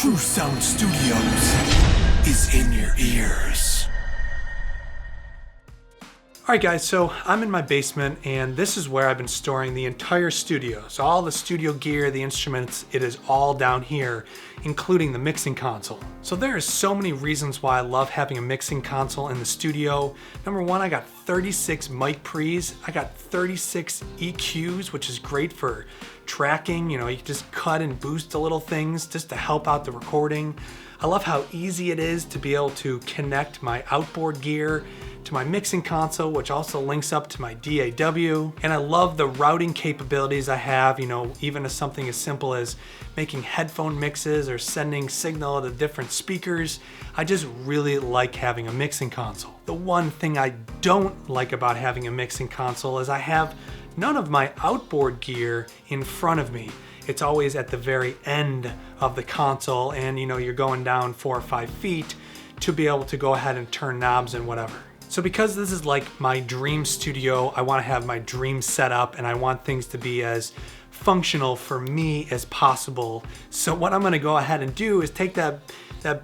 True Sound Studios is in your ears. Alright guys, so I'm in my basement and this is where I've been storing the entire studio. So all the studio gear, the instruments, it is all down here, including the mixing console. So there are so many reasons why I love having a mixing console in the studio. Number one, I got 36 mic pre's, I got 36 EQs, which is great for tracking. You know, you can just cut and boost the little things just to help out the recording. I love how easy it is to be able to connect my outboard gear to my mixing console, which also links up to my DAW. And I love the routing capabilities I have, you know, even as something as simple as making headphone mixes or sending signal to different speakers. I just really like having a mixing console. The one thing I don't like about having a mixing console is I have none of my outboard gear in front of me. It's always at the very end of the console, and you know, you're going down 4 or 5 feet to be able to go ahead and turn knobs and whatever. So because this is like my dream studio, I want to have my dream setup and I want things to be as functional for me as possible. So what I'm going to go ahead and do is take that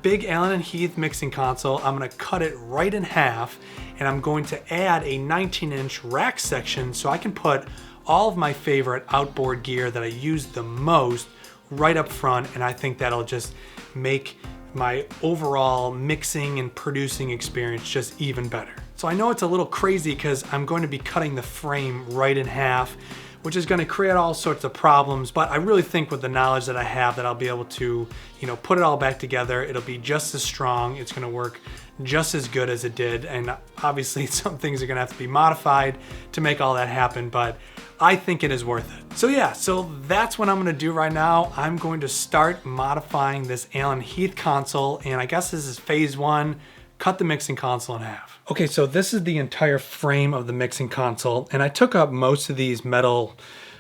big Allen Heath mixing console, I'm going to cut it right in half, and I'm going to add a 19-inch rack section so I can put all of my favorite outboard gear that I use the most right up front, and I think that'll just make my overall mixing and producing experience just even better. So I know it's a little crazy because I'm going to be cutting the frame right in half, which is going to create all sorts of problems, but I really think with the knowledge that I have that I'll be able to, you know, put it all back together. It'll be just as strong, it's going to work just as good as it did, and obviously some things are going to have to be modified to make all that happen, but I think it is worth it. So yeah, so that's what I'm going to do right now. I'm going to start modifying this Allen Heath console, and I guess this is phase one, cut the mixing console in half. Okay, so this is the entire frame of the mixing console, and I took up most of these metal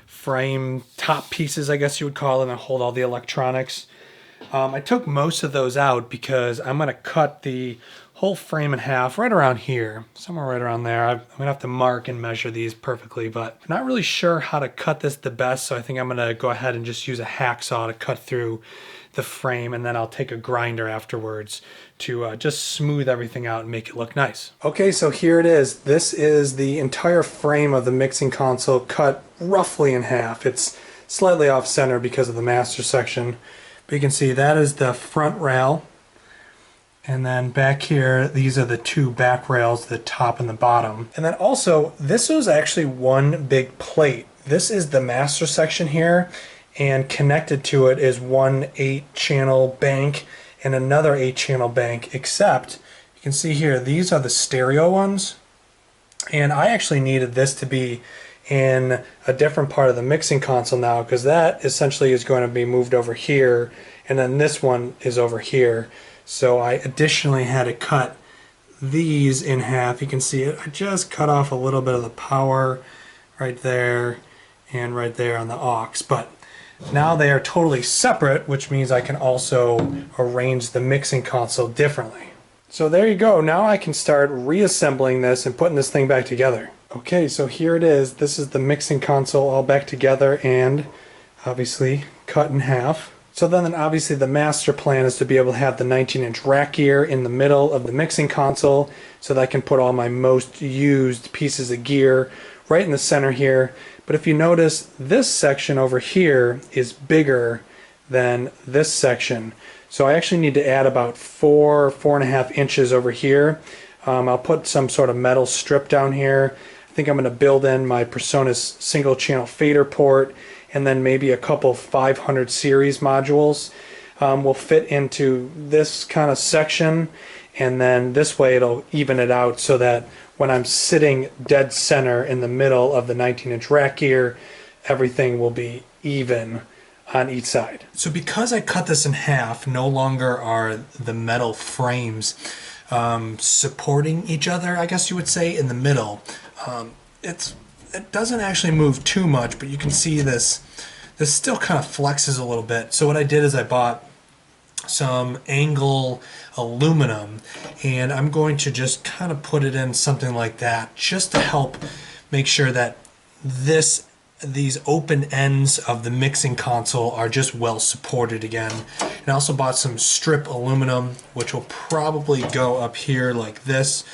frame top pieces, I guess you would call it, that hold all the electronics. I took most of those out because I'm going to cut the whole frame in half right around here, somewhere right around there. I'm going to have to mark and measure these perfectly, but I'm not really sure how to cut this the best, so I think I'm going to go ahead and just use a hacksaw to cut through the frame, and then I'll take a grinder afterwards to just smooth everything out and make it look nice. Okay, so here it is. This is the entire frame of the mixing console cut roughly in half. It's slightly off center because of the master section, but you can see that is the front rail. And then back here, these are the two back rails, the top and the bottom. And then also, this was actually one big plate. This is the master section here, and connected to it is one 8-channel bank and another 8-channel bank, except you can see here, these are the stereo ones. And I actually needed this to be in a different part of the mixing console now, because that essentially is going to be moved over here, and then this one is over here. So I additionally had to cut these in half. You can see it. I just cut off a little bit of the power right there and right there on the aux. But now they are totally separate, which means I can also arrange the mixing console differently. So there you go. Now I can start reassembling this and putting this thing back together. Okay, so here it is. This is the mixing console all back together and obviously cut in half. So then obviously the master plan is to be able to have the 19-inch rack gear in the middle of the mixing console so that I can put all my most used pieces of gear right in the center here. But if you notice, this section over here is bigger than this section. So I actually need to add about 4.5 inches over here. I'll put some sort of metal strip down here. I think I'm going to build in my Presonus single channel fader port, and then maybe a couple 500 series modules will fit into this kind of section, and then this way it'll even it out so that when I'm sitting dead center in the middle of the 19-inch rack gear, everything will be even on each side. So because I cut this in half, no longer are the metal frames supporting each other, I guess you would say, in the middle. It doesn't actually move too much, but you can see this still kind of flexes a little bit. So what I did is I bought some angle aluminum, and I'm going to just kind of put it in something like that just to help make sure that this these open ends of the mixing console are just well supported again. And I also bought some strip aluminum, which will probably go up here like this,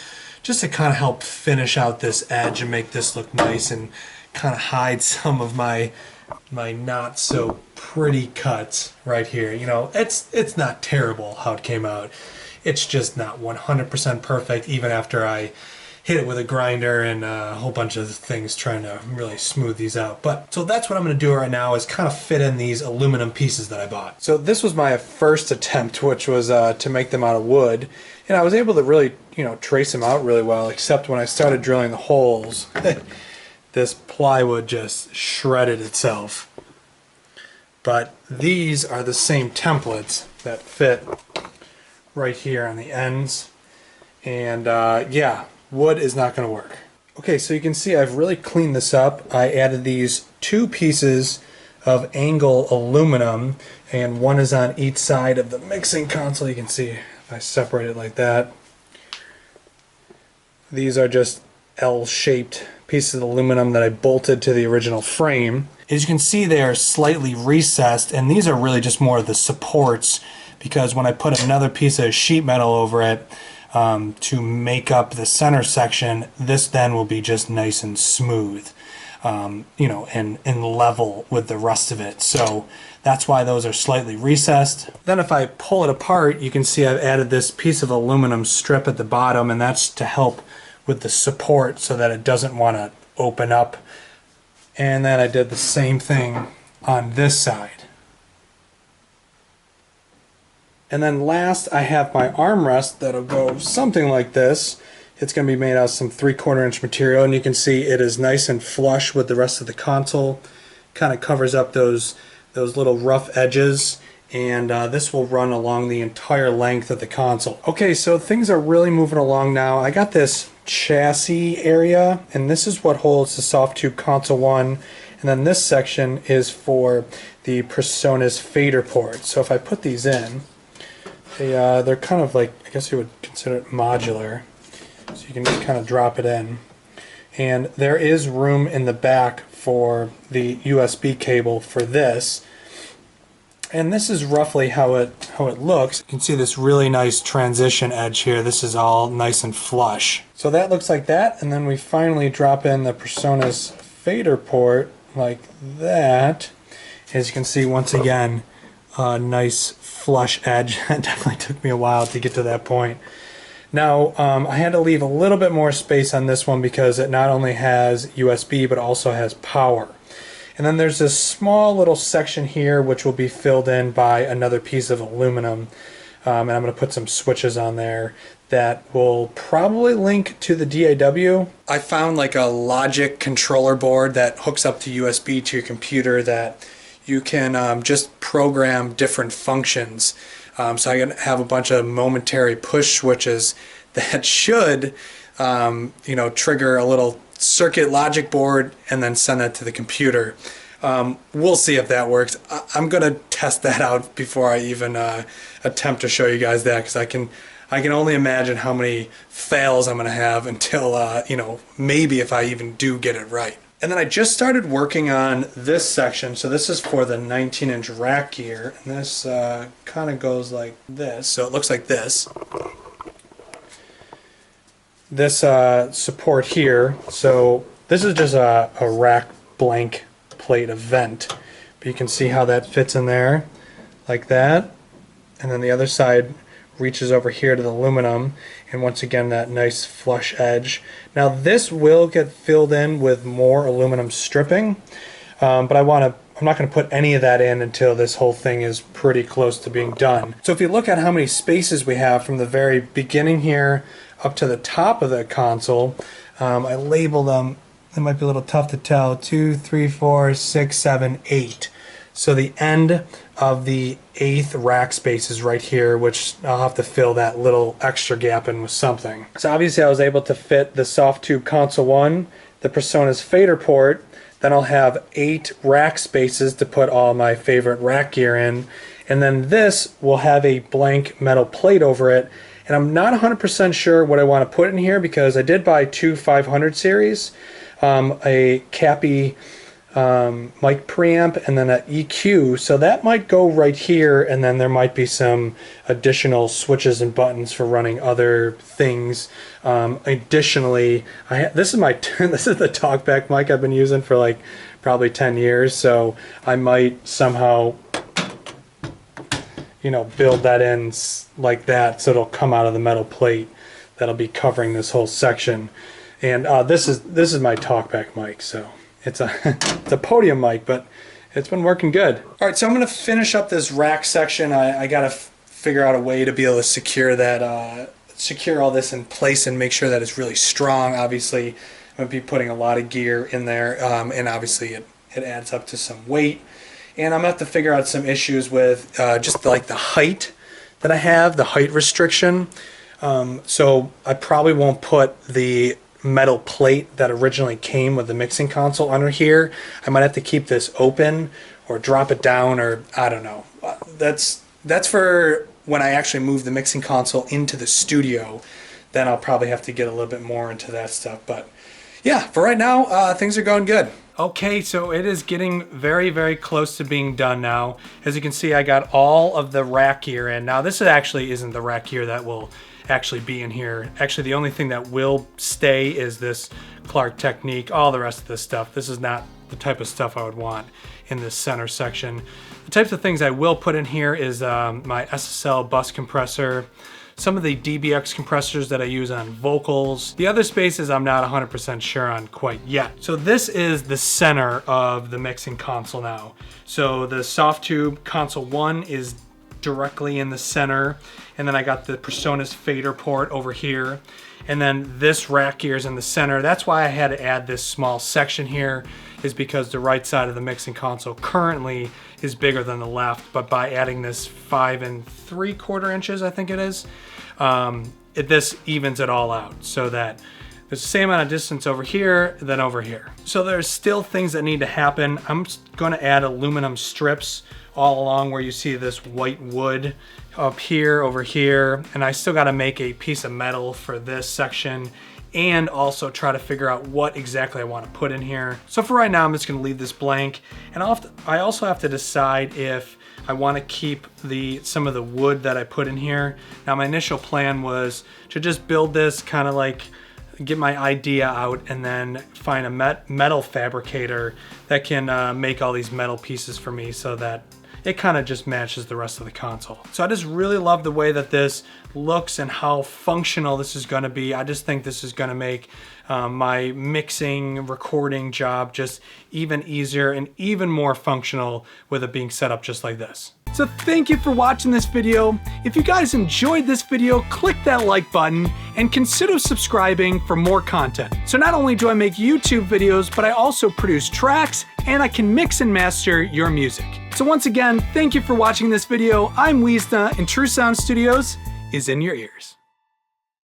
just to kind of help finish out this edge and make this look nice and kind of hide some of my not so pretty cuts right here. You know, it's not terrible how it came out. It's just not 100% perfect, even after I hit it with a grinder and a whole bunch of things trying to really smooth these out. But so that's what I'm going to do right now, is kind of fit in these aluminum pieces that I bought. So this was my first attempt, which was to make them out of wood, and I was able to really, you know, trace them out really well, except when I started drilling the holes, this plywood just shredded itself. But these are the same templates that fit right here on the ends, and yeah, wood is not going to work. Okay, so you can see I've really cleaned this up. I added these 2 pieces of angle aluminum, and one is on each side of the mixing console. You can see if I separate it like that. These are just L-shaped pieces of aluminum that I bolted to the original frame. As you can see, they are slightly recessed, and these are really just more of the supports, because when I put another piece of sheet metal over it to make up the center section, this then will be just nice and smooth, you know, and level with the rest of it. So that's why those are slightly recessed. Then if I pull it apart, you can see I've added this piece of aluminum strip at the bottom, and that's to help with the support so that it doesn't want to open up. And then I did the same thing on this side. And then last, I have my armrest that'll go something like this. It's going to be made out of some 3/4 inch material, and you can see it is nice and flush with the rest of the console. Kind of covers up those little rough edges, and this will run along the entire length of the console. Okay, so things are really moving along now. I got this chassis area, and this is what holds the Softube Console 1, and then this section is for the Presonus Faderport. So if I put these in, they're kind of like, I guess you would consider it modular, so you can just kind of drop it in, and there is room in the back for the USB cable for this. And this is roughly how it looks. You can see this really nice transition edge here. This is all nice and flush. So that looks like that, and then we finally drop in the Presonus Faderport like that. As you can see, once again, a nice flush edge. It definitely took me a while to get to that point. Now, I had to leave a little bit more space on this one because it not only has USB but also has power. And then there's this small little section here which will be filled in by another piece of aluminum, and I'm going to put some switches on there that will probably link to the DAW. I found like a logic controller board that hooks up to USB to your computer that you can just program different functions. So I can have a bunch of momentary push switches that should you know, trigger a little circuit logic board and then send that to the computer. We'll see if that works. I'm gonna test that out before I even attempt to show you guys that, because I can only imagine how many fails I'm gonna have until you know, maybe if I even do get it right. And then I just started working on this section. So this is for the 19-inch rack gear, and this kind of goes like this. So it looks like this. This support here, so this is just a rack blank plate event, but you can see how that fits in there like that, and then the other side reaches over here to the aluminum, and once again that nice flush edge. Now this will get filled in with more aluminum stripping, but I'm not going to put any of that in until this whole thing is pretty close to being done. So if you look at how many spaces we have from the very beginning here up to the top of the console, I labeled them, it might be a little tough to tell, 2, 3, 4, 6, 7, 8. So the end of the 8th rack space is right here, which I'll have to fill that little extra gap in with something. So obviously I was able to fit the Softube Console 1, the Presonus Faderport, then I'll have 8 rack spaces to put all my favorite rack gear in, and then this will have a blank metal plate over it. And I'm not 100% sure what I want to put in here, because I did buy 2 500 series, a Cappy mic preamp, and then an EQ. So that might go right here, and then there might be some additional switches and buttons for running other things. Additionally, this is the talkback mic I've been using for like probably 10 years. So I might somehow, you know, build that in like that, so it'll come out of the metal plate that'll be covering this whole section. And this is my talkback mic, so it's a podium mic, but it's been working good. All right, so I'm gonna finish up this rack section. I gotta figure out a way to be able to secure that, secure all this in place and make sure that it's really strong. Obviously, I'm gonna be putting a lot of gear in there, and obviously it adds up to some weight. And I'm gonna have to figure out some issues with just like the height that I have, the height restriction. So I probably won't put the metal plate that originally came with the mixing console under here. I might have to keep this open or drop it down, or I don't know. That's for when I actually move the mixing console into the studio. Then I'll probably have to get a little bit more into that stuff. But yeah, for right now, things are going good. Okay, so it is getting very, very close to being done now. As you can see, I got all of the rack gear in. Now, this actually isn't the rack gear that will actually be in here. Actually, the only thing that will stay is this Clark Technique. All the rest of this stuff, this is not the type of stuff I would want in this center section. The types of things I will put in here is my SSL bus compressor, some of the DBX compressors that I use on vocals. The other spaces I'm not 100% sure on quite yet. So this is the center of the mixing console now. So the Softube Console 1 is directly in the center, and then I got the Presonus Faderport over here, and then this rack gear is in the center. That's why I had to add this small section here, is because the right side of the mixing console currently is bigger than the left, but by adding this 5 3/4 inches, I think it is, this evens it all out so that there's the same amount of distance over here than over here. So there's still things that need to happen. I'm going to add aluminum strips all along where you see this white wood up here, over here, and I still got to make a piece of metal for this section and also try to figure out what exactly I want to put in here. So for right now, I'm just going to leave this blank, and I also have to decide if I want to keep some of the wood that I put in here. Now, my initial plan was to just build this, kind of like get my idea out, and then find a metal fabricator that can make all these metal pieces for me so that it kind of just matches the rest of the console. So I just really love the way that this looks and how functional this is going to be. I just think this is going to make my mixing, recording job just even easier and even more functional with it being set up just like this. So thank you for watching this video. If you guys enjoyed this video, click that like button and consider subscribing for more content. So not only do I make YouTube videos, but I also produce tracks and I can mix and master your music. So once again, thank you for watching this video. I'm Weezna, and True Sound Studios is in your ears.